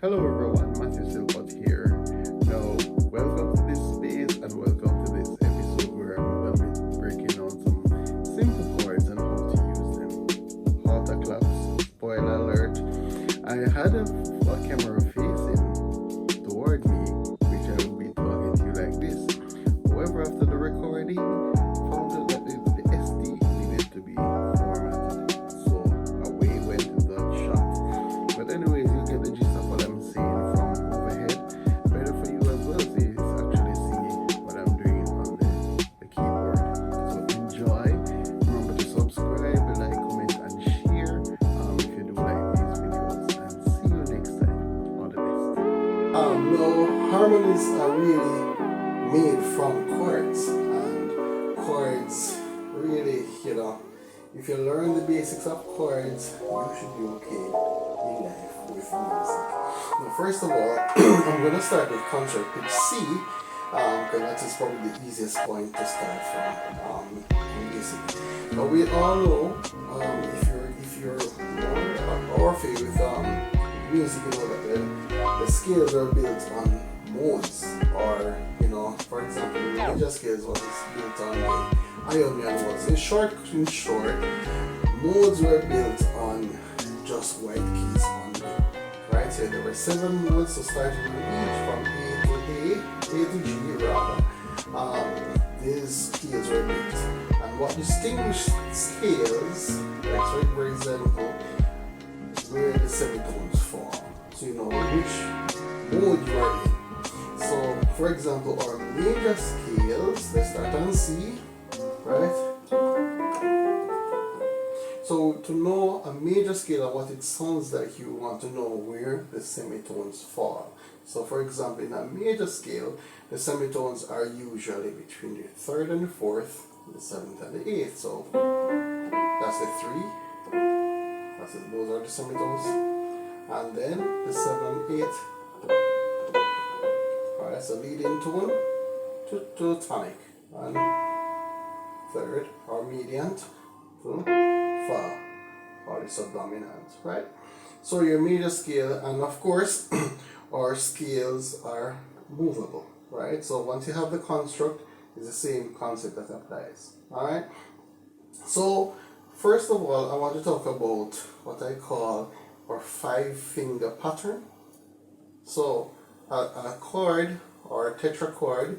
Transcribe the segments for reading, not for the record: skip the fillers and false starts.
Hello everyone, Matthew Silpot here. Now, welcome to this space and welcome to this episode where I'm going to be breaking down some simple chords and how to use them. Halter claps, spoiler alert. I had a camera facing toward me, which I will be talking to you like this. However, after the recording, found out that the SD needed to be formatted. So away went the shot. But anyways, you get the gist of what I'm saying from overhead. Better for you as well, so you actually see what I'm doing on the keyboard. So enjoy. Remember to subscribe, like, comment, and share if you do like these videos. And see you next time. All the best. No, harmonies are really made from chords, and chords really, if you learn the basics of chords, you should be okay in life with music. Now, first of all, I'm going to start with concert pitch C, because that is probably the easiest point to start from in basic. Now, we all know, if you're more orphy with music, you know that the scales are built on modes, or for example, the major scales was built on the Ionian modes. In short, modes were built on just white keys only, right? So there were 7 modes, so starting with each from A to G rather. These scales were built, and what distinguished scales, like so for example, where the semitones fall, so you know which mode you are in. So, for example, our major scales, let's start on C, right? So, to know a major scale and what it sounds like, you want to know where the semitones fall. So, for example, in a major scale, the semitones are usually between the 3rd and the 4th, the 7th and the 8th. So, that's the 3. Those are the semitones. And then the 7, 8. Alright, so leading tone to tonic, and 3rd or mediant to fa, or the subdominant, right? So your major scale, and of course our scales are movable, right? So once you have the construct, it's the same concept that applies. Alright, so first of all, I want to talk about what I call our 5-finger pattern. So a chord or a tetrachord,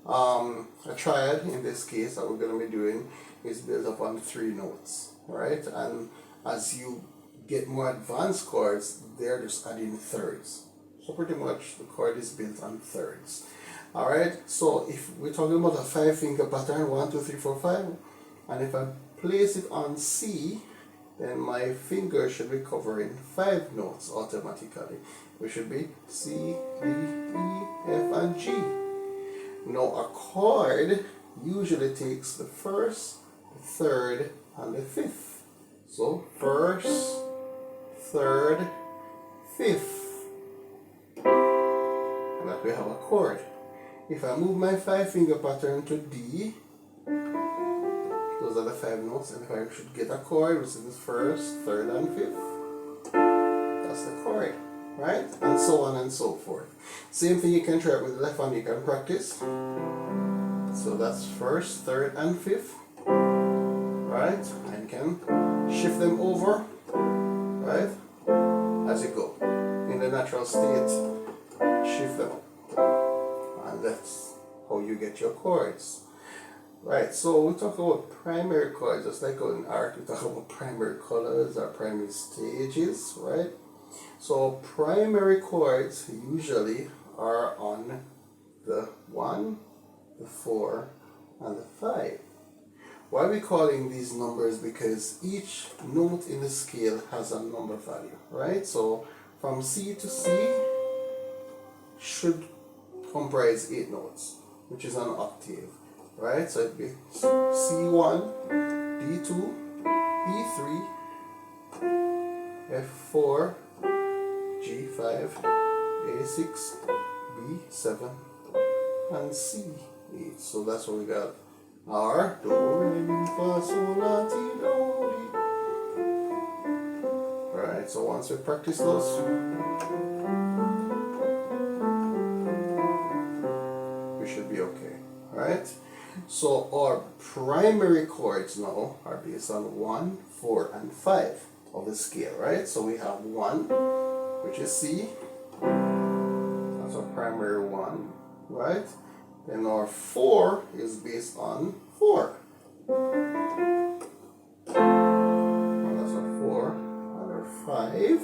a triad in this case that we're going to be doing, is built upon 3 notes, right? And as you get more advanced chords, they're just adding thirds. So pretty much the chord is built on thirds. Alright, so if we're talking about a 5-finger pattern, 1, 2, 3, 4, 5, and if I place it on C, then my finger should be covering 5 notes automatically, which should be C, D, E, F, and G. Now a chord usually takes the 1st, the 3rd, and the 5th. So 1st, 3rd, 5th. And that we have a chord. If I move my 5-finger pattern to D, those are the 5 notes, and if I should get a chord, which is the 1st, 3rd, and 5th, that's the chord, right? And so on and so forth. Same thing you can try with the left hand, you can practice. So that's 1st, 3rd, and 5th, right? And you can shift them over, right? As you go. In the natural state, shift them. And that's how you get your chords. Right, so we talk about primary chords, just like in art, we talk about primary colors or primary stages, right? So primary chords usually are on the 1, the 4, and the 5. Why are we calling these numbers? Because each note in the scale has a number value, right? So from C to C should comprise 8 notes, which is an octave. Right, so it'd be C1, D2, E3, F4, G5, A6, B7, and C8. So that's what we got. Our do, re, mi, fa, sol, la, ti, do, re. Right, so once we practice those, right? So our primary chords now are based on 1, 4, and 5 of the scale, right? So we have 1, which is C. That's our primary 1, right? Then our 4 is based on 4. And that's our 4. And our 5.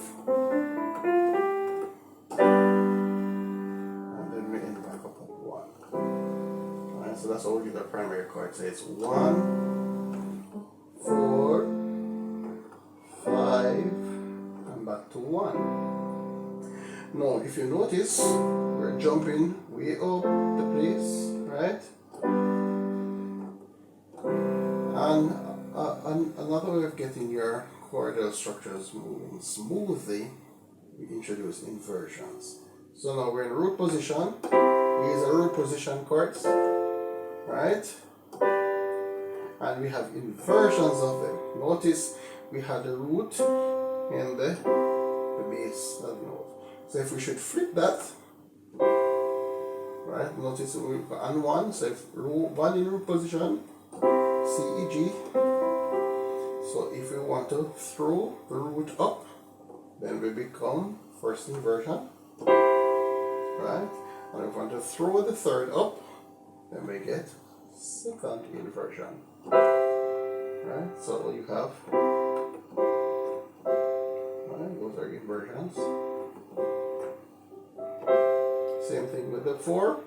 And then we end back up at 1. Alright, so that's how we get our primary chord. So it's 1, 4, 5, and back to 1. Now, if you notice, we're jumping way up the place, right? And another way of getting your chordal structures moving smoothly, we introduce inversions. So now we're in root position. These are root position chords, right? And we have inversions of them. Notice we had the root and the bass of the note. So if we should flip that, right? Notice we've got on 1. So if 1 in root position, C, E, G. So if we want to throw the root up, then we become first inversion, right? And if we want to throw the third up, then we get second inversion, right? So you have, right, those are inversions. Same thing with the 4,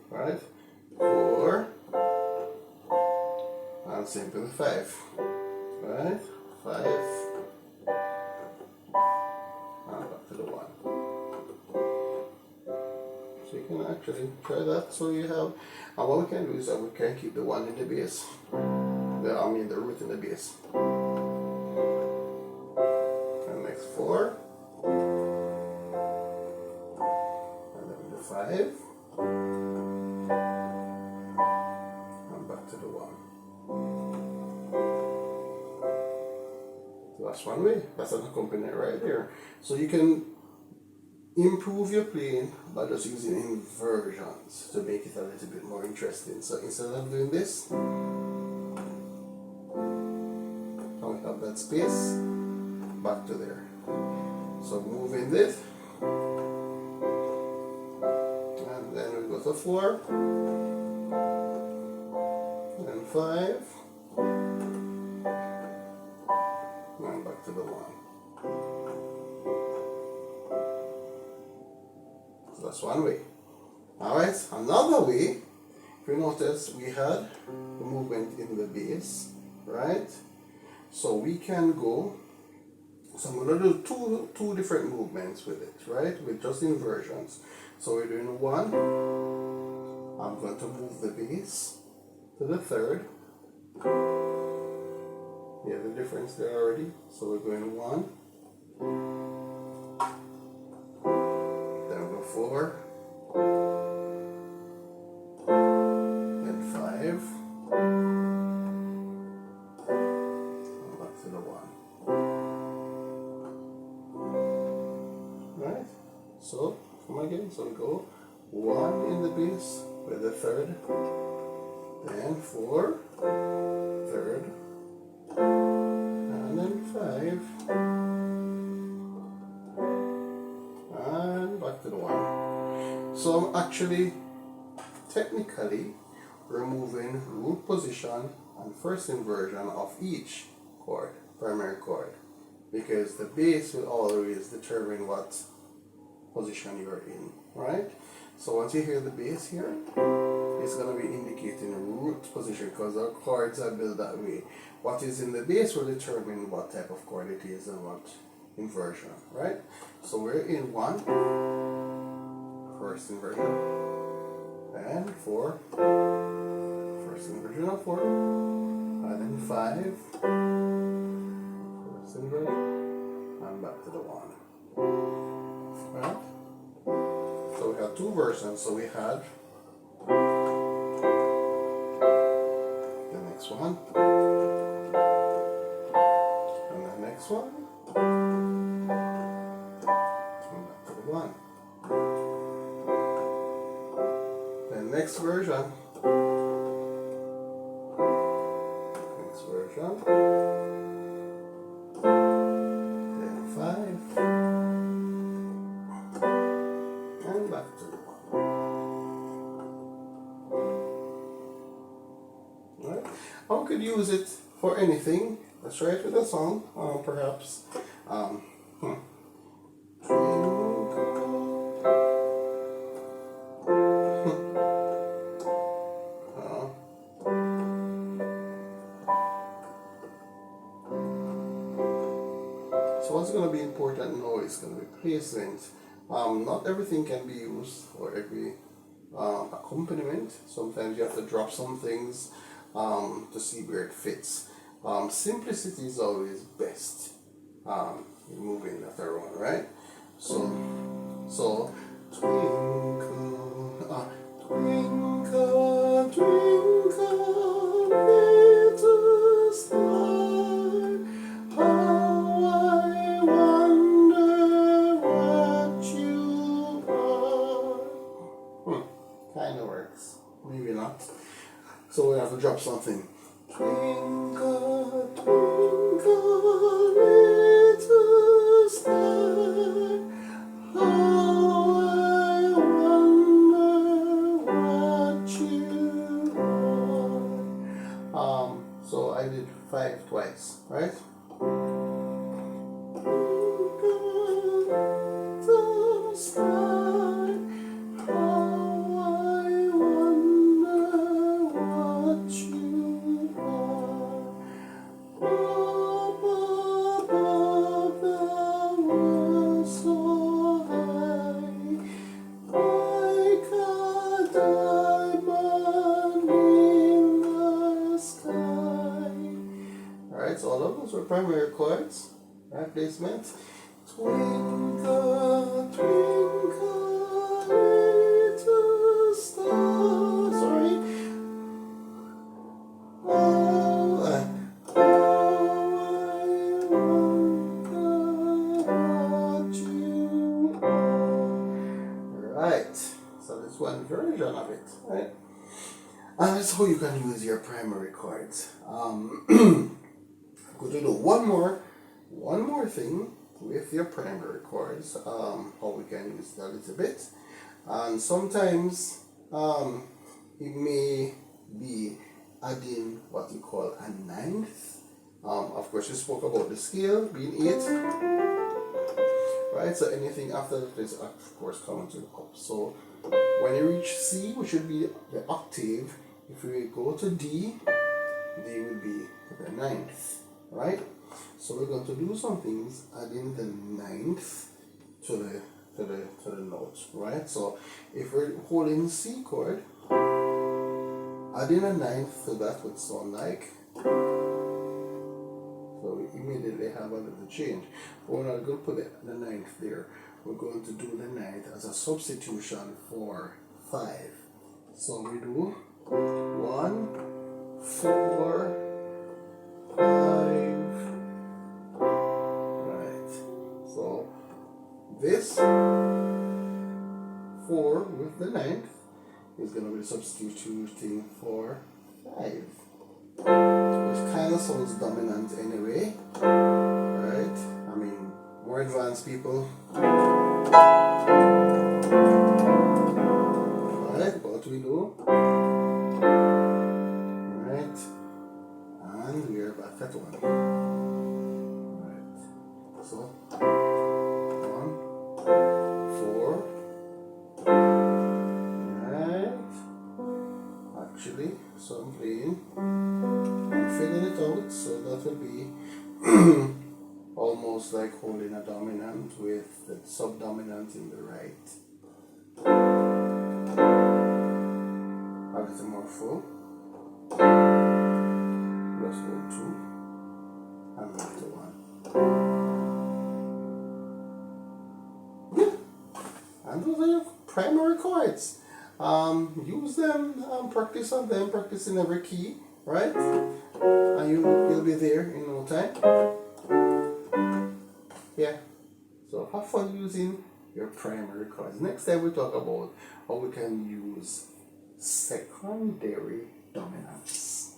right? 4, and same with the 5, right? 5, and back to the 1. So you can actually try that. So you have, and what we can do is that we can keep the 1 in the bass, the root in the bass. And next 4, and then the 5, and back to the 1. So that's one way. That's an accompaniment right there. So you can improve your playing by just using inversions to make it a little bit more interesting. So instead of doing this, now we have that space, back to there. So moving this, and then we go to 4, and 5, and back to the 1. So that's one way. Alright, another way, if you notice, we had the movement in the bass, right? So we can go, so I'm going to do two different movements with it, right? With just inversions. So we're doing 1, I'm going to move the bass to the 3rd. You have the difference there already. So we're going 1, then we'll go 4, then 5, and back to the 1. Right? So come again. So we go 1 in the bass with the 3rd, then 4, 3rd, and then 5, and back to the 1. So I'm actually technically removing root position and first inversion of each chord, primary chord, because the bass will always determine what position you're in, right? So once you hear the bass here, it's going to be indicating root position because our chords are built that way. What is in the bass will determine what type of chord it is and what inversion, right? So we're in 1, first inversion, and 4, first inversion of 4, and then 5, first inversion, and back to the 1. Right? So we have 2 versions. So we had the next one, and the next one, and back to the 1. The next Next version. Next version. Then 5. And back to the 1. Right? I could use it for anything. Let's try it with a song, perhaps. So what's going to be important now is going to be placement. Not everything can be used for every accompaniment. Sometimes you have to drop some things to see where it fits. Simplicity is always best in moving that around, right? So twinkle, twinkle, twinkle, little star, how I wonder what you are. Kind of works, maybe not. So we have to drop something. Twinkle, twinkle, little star, how I wonder what you are. So I did 5 twice, right? Little star, how I wonder what you are. Up above the world so high, like a diamond in the sky. Alright, so all of those were primary chords, right? Placement. Twinkle, twinkle, little star. Sorry. Oh, how I wonder what you are. Right. So there's one version of it, right? And that's how you can use your primary chords. I'm going to do one more thing with your primary chords. How we can use it a little bit. And sometimes it may be adding what you call a ninth. Of course, you spoke about the scale being 8, right? So anything after that is of course coming to the up. So when you reach C, which would be the octave, if we go to D, D will be the ninth, right? So we're going to do some things adding the ninth to the note, right? So if we're holding C chord, adding a ninth to that would sound like, so we immediately have a little change. But we're not going to put the ninth there. We're going to do the ninth as a substitution for 5. So we do 1, 4, 5. Right. So this 4 with the ninth is going to be substituting for 5, which kind of sounds dominant anyway, right? I mean, more advanced people. Alright, what we do? Right, and we are back at 1. Right, so 1, 4. Right. Actually, so I'm playing. I'm filling it out, so that will be almost like holding a dominant with the subdominant in the right. A little more full. Let's go 2 and back to 1. Yeah, and those are your primary chords. Use them, practice on them, practice in every key, right? And you'll be there in no time. Yeah. So have fun using your primary chords. Next time we talk about how we can use secondary dominants.